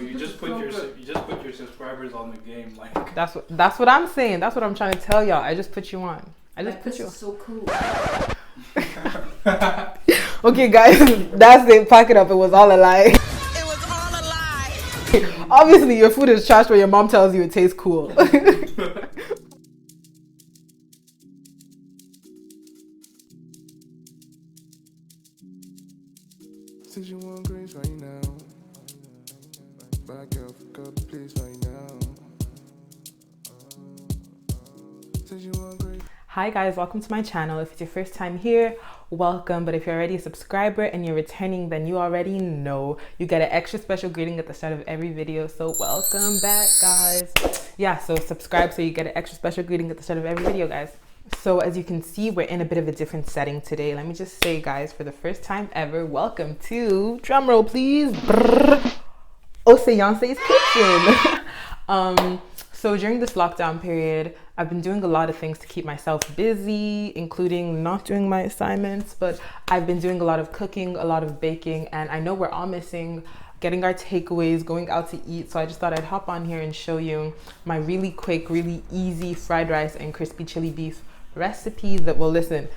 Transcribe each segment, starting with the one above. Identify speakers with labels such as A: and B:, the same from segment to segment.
A: you just put your subscribers on the game. Like
B: that's what I'm saying. That's what I'm trying to tell y'all. I just put you on. I just put you on.
C: So cool.
B: Okay, guys, that's it. Pack it up. It was all a lie.
C: It was all a lie.
B: Obviously, your food is trash, but your mom tells you it tastes cool.
D: Since you want grace right now, back up, got the place right now. Since you want grace.
B: Hi guys, welcome to my channel. If it's your first time here, welcome. But if you're already a subscriber and you're returning, then you already know you get an extra special greeting at the start of every video. So welcome back, guys. Yeah, so subscribe so you get an extra special greeting at the start of every video, guys. So as you can see, we're in a bit of a different setting today. Let me just say, guys, for the first time ever, welcome to, drumroll please, Oseyanse's kitchen. So during this lockdown period, I've been doing a lot of things to keep myself busy, including not doing my assignments, but I've been doing a lot of cooking, a lot of baking, and I know we're all missing getting our takeaways, going out to eat. So I just thought I'd hop on here and show you my really quick, really easy fried rice and crispy chili beef recipe that, well, listen,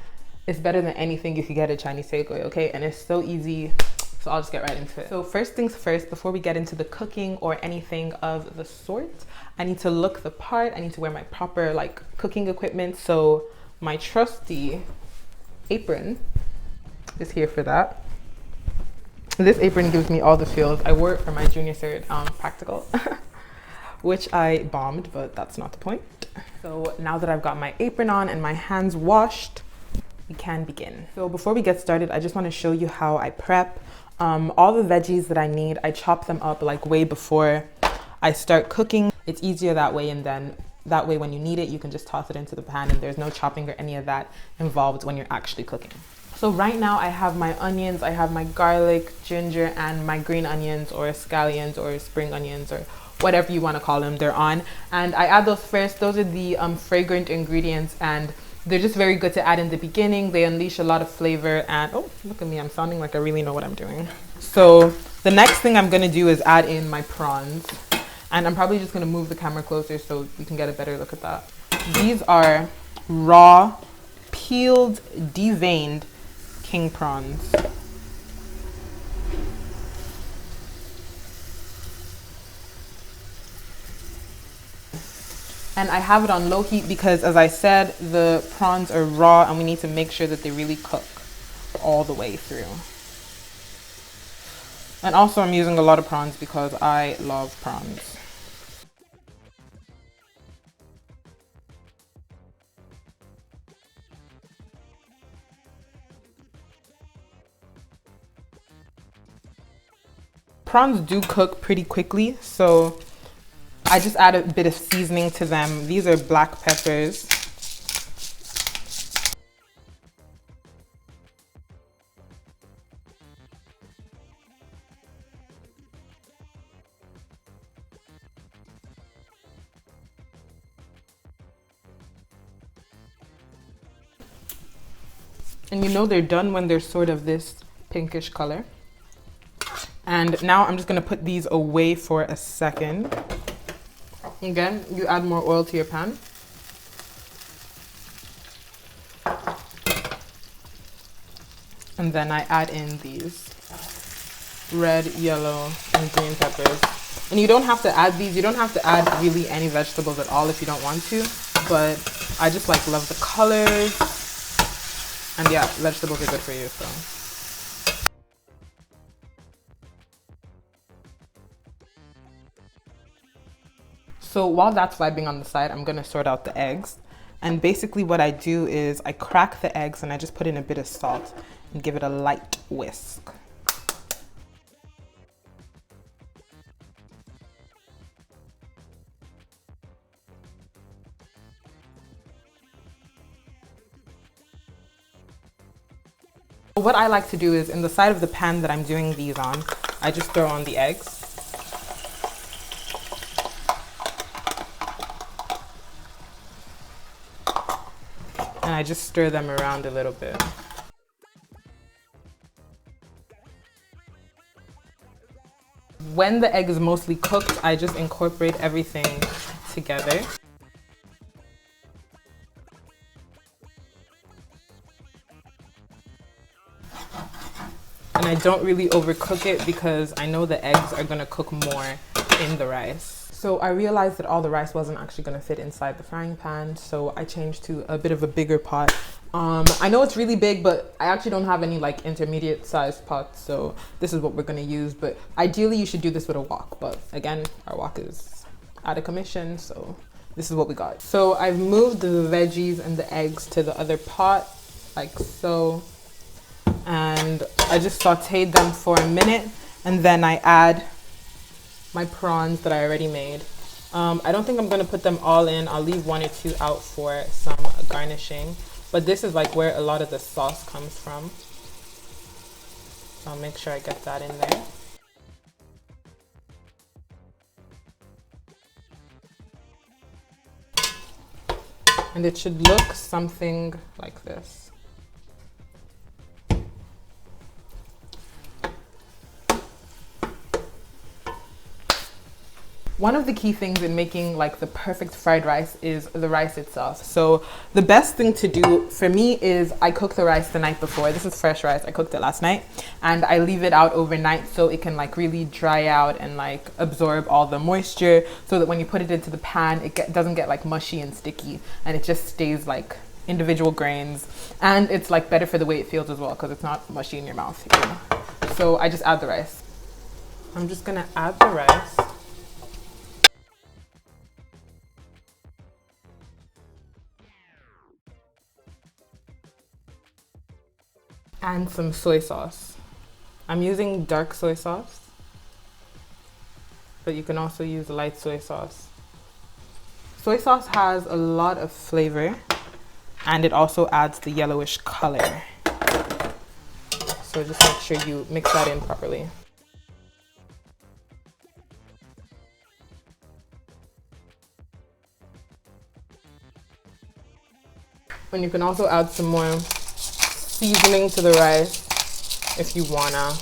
B: it's better than anything you could get at Chinese takeaway, okay? And it's so easy. So I'll just get right into it. So first things first, before we get into the cooking or anything of the sort, I need to look the part. I need to wear my proper like cooking equipment. So my trusty apron is here for that. This apron gives me all the feels. I wore it for my junior cert practical, which I bombed, but that's not the point. So now that I've got my apron on and my hands washed, we can begin. So before we get started, I just want to show you how I prep. All the veggies that I need, I chop them up like way before I start cooking. It's easier that way, and then that way when you need it, you can just toss it into the pan and there's no chopping or any of that involved when you're actually cooking. So right now I have my onions, I have my garlic, ginger, and my green onions or scallions or spring onions or whatever you want to call them, they're on. And I add those first. Those are the fragrant ingredients, and they're just very good to add in the beginning. They unleash a lot of flavor, and oh, look at me, I'm sounding like I really know what I'm doing. So the next thing I'm gonna do is add in my prawns, and I'm probably just gonna move the camera closer so you can get a better look at that. These are raw, peeled, deveined king prawns. And I have it on low heat because, as I said, the prawns are raw and we need to make sure that they really cook all the way through. And also I'm using a lot of prawns because I love prawns. Prawns do cook pretty quickly, so I just add a bit of seasoning to them. These are black peppers. And you know they're done when they're sort of this pinkish color. And now I'm just gonna put these away for a second. Again, you add more oil to your pan. And then I add in these red, yellow, and green peppers. And you don't have to add these. You don't have to add really any vegetables at all if you don't want to. But I just like love the colors. And yeah, vegetables are good for you, so. So while that's vibing on the side, I'm gonna sort out the eggs. And basically what I do is I crack the eggs and I just put in a bit of salt and give it a light whisk. What I like to do is, in the side of the pan that I'm doing these on, I just throw on the eggs. And I just stir them around a little bit. when the egg is mostly cooked, I just incorporate everything together. And I don't really overcook it because I know the eggs are gonna cook more in the rice. So I realized that all the rice wasn't actually gonna fit inside the frying pan, so I changed to a bit of a bigger pot. I know it's really big, but I actually don't have any like intermediate sized pots, so this is what we're gonna use. But ideally you should do this with a wok, but again, our wok is out of commission, so this is what we got. So I've moved the veggies and the eggs to the other pot, like so. And I just sauteed them for a minute, and then I add my prawns that I already made. I don't think I'm gonna put them all in. I'll leave 1 or 2 out for some garnishing, but this is like where a lot of the sauce comes from. So I'll make sure I get that in there. And it should look something like this. One of the key things in making like the perfect fried rice is the rice itself. So the best thing to do for me is I cook the rice the night before. This is fresh rice, I cooked it last night, and I leave it out overnight so it can like really dry out and like absorb all the moisture, so that when you put it into the pan, it doesn't get like mushy and sticky, and it just stays like individual grains. And it's like better for the way it feels as well, because it's not mushy in your mouth, you know? So I just add the rice. I'm just gonna add the rice. And some soy sauce. I'm using dark soy sauce, but you can also use light soy sauce. Soy sauce has a lot of flavor, and it also adds the yellowish color. So just make sure you mix that in properly. And you can also add some more seasoning to the rice if you wanna.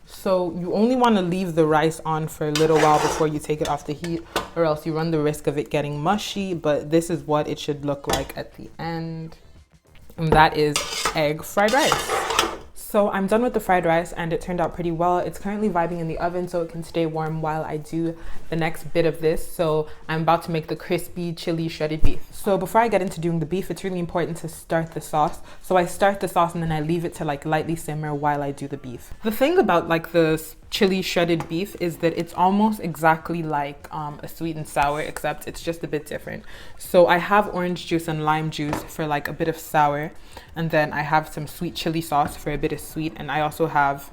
B: So you only want to leave the rice on for a little while before you take it off the heat, or else you run the risk of it getting mushy. But this is what it should look like at the end, and that is egg fried rice. So I'm done with the fried rice, and it turned out pretty well. It's currently vibing in the oven so it can stay warm while I do the next bit of this. So I'm about to make the crispy chili shredded beef. So before I get into doing the beef, it's really important to start the sauce. So I start the sauce and then I leave it to like lightly simmer while I do the beef. The thing about like the chili shredded beef is that it's almost exactly like a sweet and sour, except it's just a bit different. So I have orange juice and lime juice for like a bit of sour, and then I have some sweet chili sauce for a bit of sweet, and I also have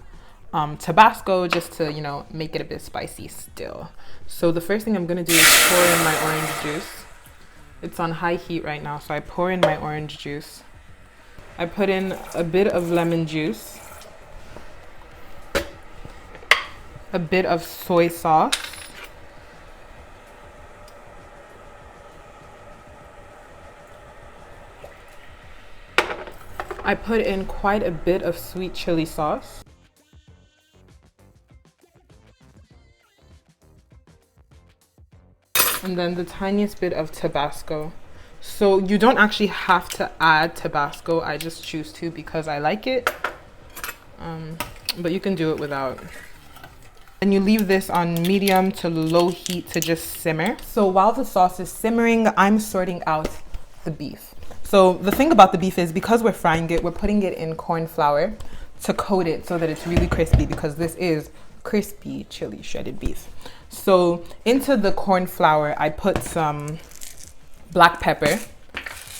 B: Tabasco just to, you know, make it a bit spicy still. So the first thing I'm gonna do is pour in my orange juice. It's on high heat right now, so I pour in my orange juice. I put in a bit of lemon juice, a bit of soy sauce, I put in quite a bit of sweet chili sauce, and then the tiniest bit of Tabasco. So you don't actually have to add Tabasco, I just choose to because I like it, but you can do it without. And you leave this on medium to low heat to just simmer. So while the sauce is simmering, I'm sorting out the beef. So the thing about the beef is, because we're frying it, we're putting it in corn flour to coat it so that it's really crispy, because this is crispy chili shredded beef. So into the corn flour, I put some black pepper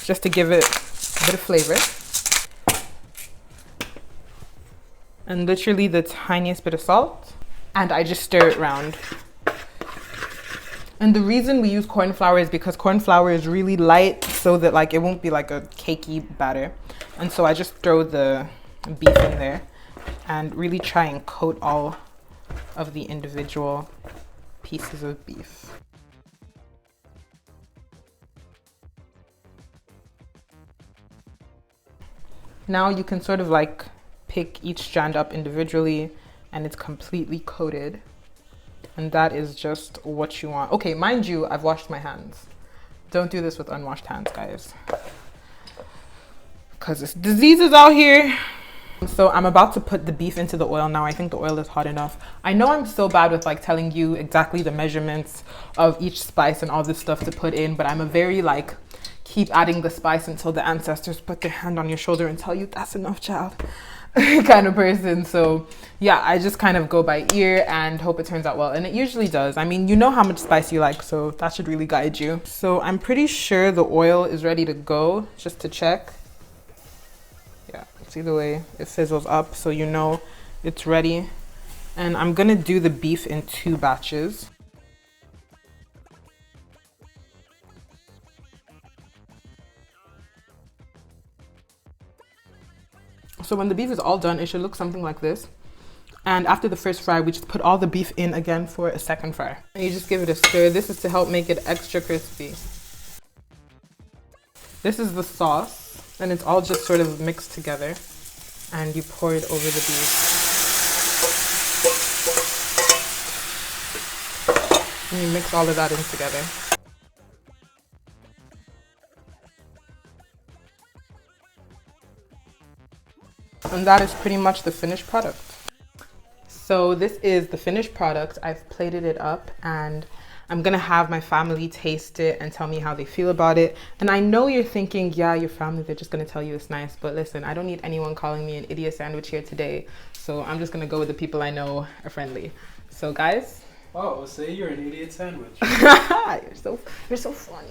B: just to give it a bit of flavor, and literally the tiniest bit of salt, and I just stir it around. And the reason we use corn flour is because corn flour is really light, so that like it won't be like a cakey batter. And so I just throw the beef in there and really try and coat all of the individual pieces of beef. Now you can sort of like pick each strand up individually and it's completely coated. And that is just what you want. Okay, mind you, I've washed my hands. Don't do this with unwashed hands, guys. Because there's diseases out here. So I'm about to put the beef into the oil now. I think the oil is hot enough. I know I'm so bad with like telling you exactly the measurements of each spice and all this stuff to put in, but I'm a very like, keep adding the spice until the ancestors put their hand on your shoulder and tell you that's enough, child, kind of person. So yeah, I just kind of go by ear and hope it turns out well. And it usually does. I mean, you know how much spice you like, so that should really guide you. So I'm pretty sure the oil is ready to go, just to check. Yeah, see the way it fizzles up, so you know it's ready. And I'm gonna do the beef in 2 batches. So when the beef is all done, it should look something like this. And after the first fry, we just put all the beef in again for a second fry. And you just give it a stir. This is to help make it extra crispy. This is the sauce. And it's all just sort of mixed together, and you pour it over the beef. And you mix all of that in together. And that is pretty much the finished product. So this is the finished product. I've plated it up and I'm gonna have my family taste it and tell me how they feel about it. And I know you're thinking, yeah, your family, they're just gonna tell you it's nice. But listen, I don't need anyone calling me an idiot sandwich here today. So I'm just gonna go with the people I know are friendly. So guys.
A: Oh, say you're an idiot sandwich.
B: you're so funny.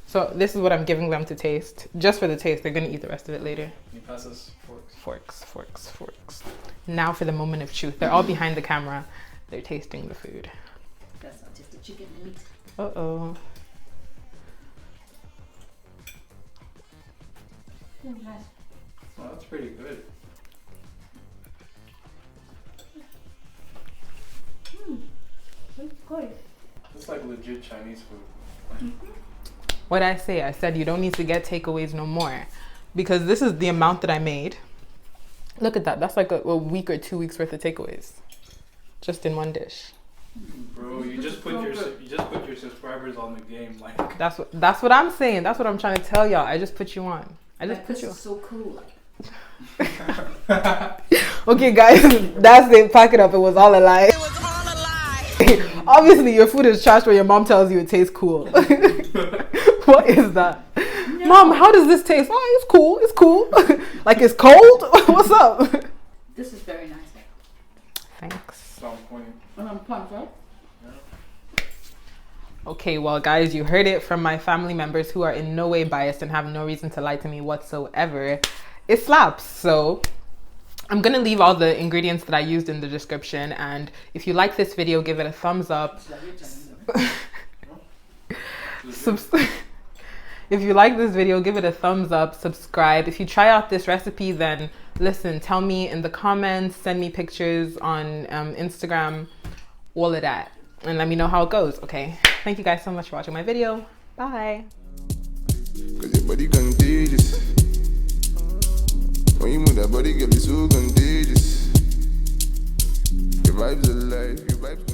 B: So this is what I'm giving them to taste. Just for the taste, they're gonna eat the rest of it later.
A: You pass us forks.
B: Forks, forks, forks. Now for the moment of truth. They're all behind the camera. They're tasting the food.
E: That's not just the chicken and meat.
B: Uh-oh.
E: Nice.
A: Well, that's pretty good.
E: It's good.
A: That's like legit Chinese food.
B: What I say? I said you don't need to get takeaways no more. Because this is the amount that I made. Look at that. That's like a week or 2 weeks worth of takeaways. Just in one dish.
A: Bro, you just put your subscribers on the game, like.
B: That's what I'm saying. That's what I'm trying to tell y'all. I just put you on. I just put you on.
E: This is so cool.
B: Okay, guys, that's it. Pack it up. It was all a lie.
C: It was all a lie.
B: Obviously, your food is trash, but your mom tells you it tastes cool. What is that? No. Mom, how does this taste? Oh, it's cool. It's cool. Like it's cold? What's up?
E: This is very nice.
B: Thanks.
A: Sounds funny.
E: Prawns, right?
B: Okay, well, guys, you heard it from my family members who are in no way biased and have no reason to lie to me whatsoever. It slaps. So I'm going to leave all the ingredients that I used in the description. And if you like this video, give it a thumbs up. If you like this video, give it a thumbs up, subscribe. If you try out this recipe, then listen, tell me in the comments, send me pictures on Instagram, all of that. And let me know how it goes, okay? Thank you guys so much for watching my video. Bye.
D: Cause your body contagious. When you move that body, girl, it's so contagious. Your vibes are alive, your vibes